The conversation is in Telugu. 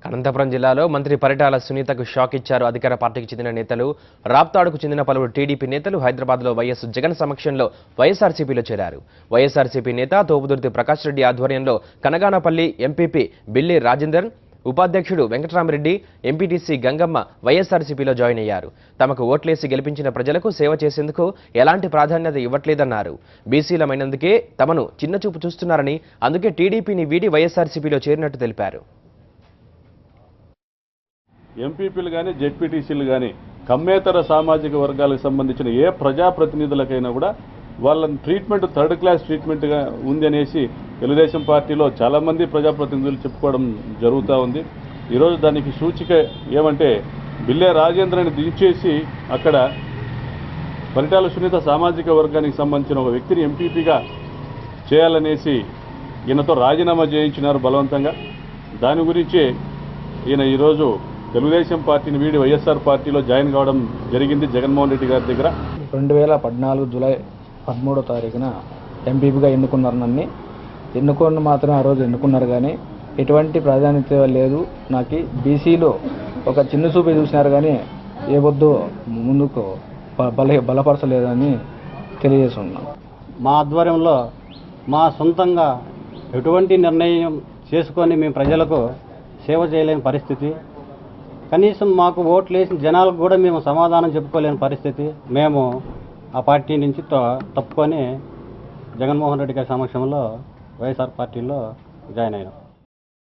అనంతపురం జిల్లాలో మంత్రి పరిటాల సునీతకు షాక్ ఇచ్చారు అధికార పార్టీకి చెందిన నేతలు. రాప్తాడుకు చెందిన పలువురు టీడీపీ నేతలు హైదరాబాద్లో వైఎస్ జగన్ సమక్షంలో వైఎస్ఆర్సీపీలో చేరారు. వైఎస్ఆర్సీపీ నేత తోపుదుర్తి ప్రకాష్ రెడ్డి ఆధ్వర్యంలో కనగానపల్లి ఎంపీపీ బిల్లి రాజేందర్, ఉపాధ్యక్షుడు వెంకటరామరెడ్డి, ఎంపీటీసీ గంగమ్మ వైఎస్ఆర్సీపీలో జాయిన్ అయ్యారు. తమకు ఓట్లేసి గెలిపించిన ప్రజలకు సేవ చేసేందుకు ఎలాంటి ప్రాధాన్యత ఇవ్వట్లేదన్నారు. బీసీలమైనందుకే తమను చిన్నచూపు చూస్తున్నారని, అందుకే టీడీపీని వీడి వైఎస్ఆర్సీపీలో చేరినట్టు తెలిపారు. ఎంపీపీలు కానీ జెడ్పీటీసీలు కానీ కమ్మేతర సామాజిక వర్గాలకు సంబంధించిన ఏ ప్రజాప్రతినిధులకైనా కూడా వాళ్ళ ట్రీట్మెంట్ థర్డ్ క్లాస్ ట్రీట్మెంట్గా ఉంది అనేసి తెలుగుదేశం పార్టీలో చాలామంది ప్రజాప్రతినిధులు చెప్పుకోవడం జరుగుతూ ఉంది. ఈరోజు దానికి సూచిక ఏమంటే బిల్లే రాజేంద్రని దించేసి అక్కడ పరిటాల సునీత సామాజిక వర్గానికి సంబంధించిన ఒక వ్యక్తిని ఎంపీపీగా చేయాలనేసి ఈయనతో రాజీనామా చేయించినారు బలవంతంగా. దాని గురించి ఈయన ఈరోజు తెలుగుదేశం పార్టీని వీడి వైఎస్ఆర్ పార్టీలో జాయిన్ కావడం జరిగింది జగన్మోహన్ రెడ్డి గారి దగ్గర. 2014 జూలై 13వ తారీఖున ఎంపీపీగా ఎన్నుకున్నారు. నన్ను ఎన్నుకొని మాత్రం ఆ రోజు ఎన్నుకున్నారు, కానీ ఎటువంటి ప్రాధాన్యత లేదు. నాకు బీసీలో ఒక చిన్న చూపు చూసినారు, కానీ ఏ వద్దు ముందుకు బలపరచలేదని తెలియజేస్తున్నాం. మా ఆధ్వర్యంలో మా సొంతంగా ఎటువంటి నిర్ణయం చేసుకొని మేము ప్రజలకు సేవ చేయలేని పరిస్థితి, కనీసం మాకు ఓట్లు వేసిన జనాలకు కూడా మేము సమాధానం చెప్పుకోలేని పరిస్థితి. మేము ఆ పార్టీ నుంచి తప్పుకొని జగన్మోహన్ రెడ్డి గారి సమక్షంలో వైఎస్ఆర్ పార్టీలో జాయిన్ అయినాం.